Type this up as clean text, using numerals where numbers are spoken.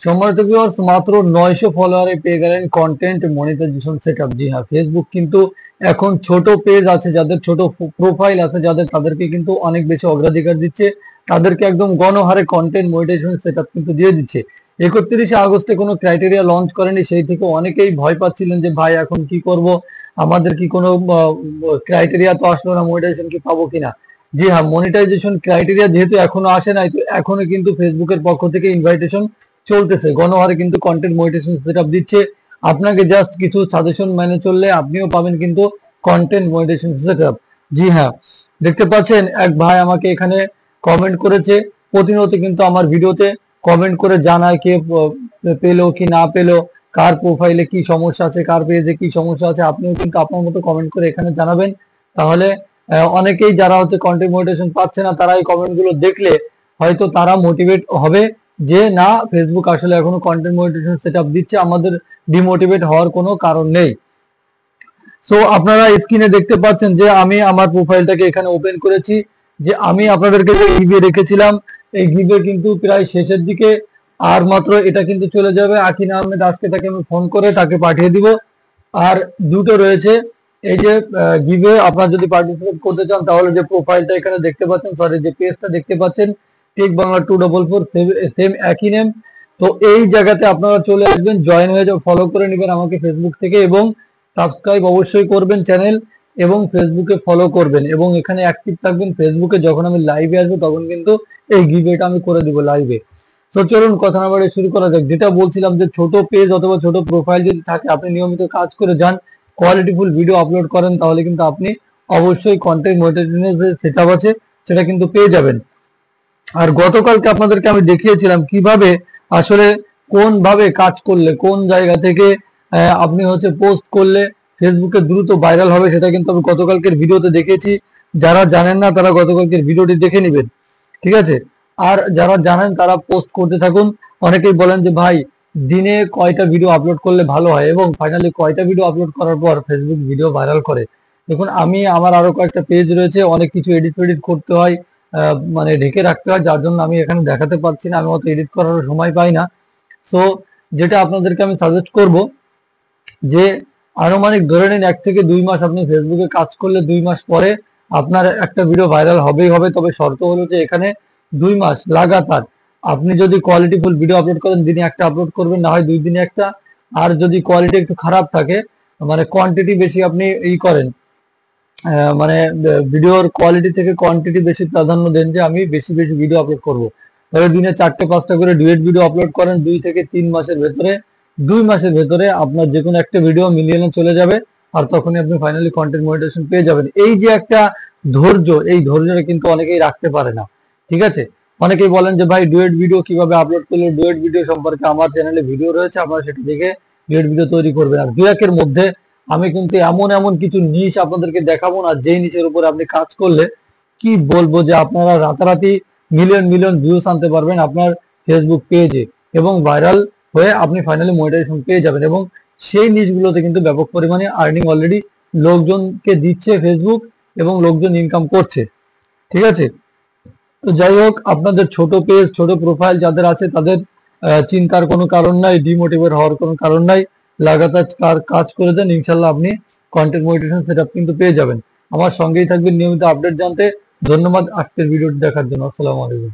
সম্মানিত ভিউয়ার্স, মাত্র 900 ফলোয়ারে পেয়ে গেলেন কন্টেন্ট মনিটাইজেশন সেটআপ। জি হ্যাঁ, ফেসবুক কিন্তু এখন ছোট পেজ আছে যাদের, ছোট প্রোফাইল আছে যাদের, তাদেরকে কিন্তু অনেক বেশি অগ্রাধিকার দিচ্ছে, তাদেরকে একদম গণহারে কন্টেন্ট মনিটাইজেশন সেটআপ কিন্তু দিয়ে দিচ্ছে। 31শে আগস্টে কোনো ক্রাইটেরিয়া লঞ্চ করেনি, সেই থেকে অনেকেই ভয় পাচ্ছিলেন যে ভাই এখন কি করব, আমাদের কি কোনো ক্রাইটেরিয়া তো আসলো না, মনিটাইজেশন কি পাবো কিনা। জি হ্যাঁ, মনিটাইজেশন ক্রাইটেরিয়া যেহেতু এখনো আসে নাই, তো এখনো কিন্তু ফেসবুকের পক্ষ থেকে ইনভাইটেশন চলতেছে, গণহারে কিন্তু কন্টেন্ট মনিটাইজেশন সেটআপ দিচ্ছে। আপনাকে জাস্ট কিছু সাজেশন মেনে চললে আপনিও পাবেন কিন্তু কন্টেন্ট মনিটাইজেশন সেটআপ। জি হ্যাঁ, দেখতে পাচ্ছেন এক ভাই আমাকে এখানে কমেন্ট করেছে। প্রতিনিয়ত কিন্তু আমার ভিডিওতে কমেন্ট করে জানায় কে পেলো কি না পেলো, কার প্রোফাইলে কি সমস্যা আছে, কার পেজে কি সমস্যা আছে। আপনিও কিন্তু আপনার মতো কমেন্ট করে এখানে জানাবেন। তাহলে অনেকেই যারা হচ্ছে কন্টেন্ট মনিটাইজেশন পাচ্ছে না, তারা এই কমেন্ট গুলো দেখলে হয়তো তারা মোটিভেট হবে যে না, ফেসবুক আসলে এখনো কন্টেন্ট মনিটাইজেশন সেটআপ দিচ্ছে, আমাদের ডিমোটিভেট হওয়ার কোনো কারণ নেই। সো আপনারা স্ক্রিনে দেখতে পাচ্ছেন যে আমি আমার প্রোফাইলটাকে এখানে ওপেন করেছি, যে আমি আপনাদেরকে যে গিভে রেখেছিলাম, এই গিভে কিন্তু প্রায় শেষের দিকে, আর মাত্র এটা কিন্তু চলে যাবে। আকিন আহমেদ আজকে তাকে আমি ফোন করে তাকে পাঠিয়ে দিব। আর দুটো রয়েছে, এই যে গিভে আপনারা যদি পার্টিসিপেট করতে চান, তাহলে যে প্রোফাইলটা এখানে দেখতে পাচ্ছেন, সরি যে পেজটা দেখতে পাচ্ছেন, টেক বাংলা 244, সেম একই নেম। তো এই জায়গাতে আপনারা চলে আসবেন, জয়েন হয়ে যাও, ফলো করে নেবেন আমাকে ফেসবুক থেকে, এবং সাবস্ক্রাইব অবশ্যই করবেন চ্যানেল, এবং ফেসবুকে ফলো করবেন, এবং এখানে অ্যাক্টিভ থাকবেন। ফেসবুকে যখন আমি লাইভে আসবো তখন কিন্তু এই গিভেটা আমি করে দিব লাইভে। তো চলুন কথা না বাড়িয়ে শুরু করা যাক। যেটা বলছিলাম যে ছোট পেজ অথবা ছোট প্রোফাইল যদি থাকে, আপনি নিয়মিত কাজ করে যান, কোয়ালিটিফুল ভিডিও আপলোড করেন, তাহলে কিন্তু আপনি অবশ্যই কন্টেন্ট মনিটাইজেশনের যে সেটআপ আছে সেটা কিন্তু পেয়ে যাবেন। আর গতকালকে আপনাদেরকে আমি দেখিয়েছিলাম কিভাবে আসলে কোন ভাবে কাজ করলে, কোন জায়গা থেকে আপনি হচ্ছে পোস্ট করলে ফেসবুকে দ্রুত ভাইরাল হবে, সেটা কিন্তু আমি গতকালকের ভিডিওতে দেখিয়েছি। যারা জানেন না তারা গতকালকের ভিডিওটি দেখে নেবেন, ঠিক আছে। আর যারা জানেন তারা পোস্ট করতে থাকুন। অনেকেই বলেন যে ভাই দিনে কয়টা ভিডিও আপলোড করলে ভালো হয়, এবং ফাইনালি কয়টা ভিডিও আপলোড করার পর ফেসবুক ভিডিও ভাইরাল করে। দেখুন, আমি আমার আরো কয়েকটা পেজ রয়েছে, অনেক কিছু এডিট ফেডিট করতে হয়, মানে ঢেকে রাখতে হয়, যার জন্য আমি এখানে দেখাতে পারছি না, আমি অত এডিট করার সময় পাই না। সো যেটা আপনাদেরকে আমি সাজেস্ট করব, যে আনুমানিক ধরে নিন 1 থেকে 2 মাস আপনি ফেসবুকে কাজ করলে 2 মাস পরে আপনার একটা ভিডিও ভাইরাল হবেই হবে। তবে শর্ত হলো যে এখানে 2 মাস লাগাতার আপনি যদি কোয়ালিটিফুল ভিডিও আপলোড করেন, দিনে একটা আপলোড করবেন, না হয় 2 দিনে একটা। আর যদি কোয়ালিটি একটু খারাপ থাকে, মানে কোয়ান্টিটি বেশি আপনি করেন, মানে ভিডিওর কোয়ালিটি থেকে কোয়ান্টিটি বেশি প্রাধান্য দেন, যে আমি বেশি বেশি ভিডিও আপলোড করব, তবে দিনে 4টে 5টা করে ডুয়েট ভিডিও আপলোড করেন, 2 থেকে 3 মাসের ভেতরে, 2 মাসের ভেতরে আপনার যে কোনো একটা ভিডিও মিলিয়নে চলে যাবে। আর তখনই আপনি ফাইনালি কন্টেন্ট মনিটাইজেশন পেয়ে যাবেন। এই যে একটা ধৈর্য, এই ধৈর্যটা কিন্তু অনেকেই রাখতে পারে না, ঠিক আছে। অনেকেই বলেন যে ভাই ডুয়েট ভিডিও কিভাবে আপলোড করলে, ডুয়েট ভিডিও সম্পর্কে আমার চ্যানেলে ভিডিও রয়েছে, আপনারা সেটা দেখে ডুয়েট ভিডিও তৈরি করবেন। আর 2-1 এর মধ্যে আমি কিন্তু এমন এমন কিছু নিশ আপনাদেরকে দেখাবো না, যেই নিচের উপরে আপনি কাজ করলে কি বলবো, যে আপনারা রাতারাতি মিলিয়ন মিলিয়ন ভিউস আনতে পারবেন আপনার ফেসবুক পেজে, এবং ভাইরাল হয়ে আপনি ফাইনালি মনিটাইজেশন পেয়ে যাবেন। এবং সেই নিশগুলোতে কিন্তু ব্যাপক পরিমাণে আর্নিং অলরেডি লোকজনকে দিচ্ছে ফেসবুক, এবং লোকজন ইনকাম করছে, ঠিক আছে। তো যাই হোক, আপনাদের ছোট পেজ, ছোট প্রোফাইল যাদের আছে, তাদের চিন্তার কোনো কারণ নাই, ডিমোটিভেট হওয়ার কোনো কারণ নাই। লাগাতার কাজ করে দেন, ইনশাল্লাহ আপনি কন্টেন্ট মনিটাইজেশন সেটআপ কিন্তু পেয়ে যাবেন। আমার সঙ্গেই থাকবেন নিয়মিত আপডেট জানতে। ধন্যবাদ আজকের ভিডিওটি দেখার জন্য। আসসালামু আলাইকুম।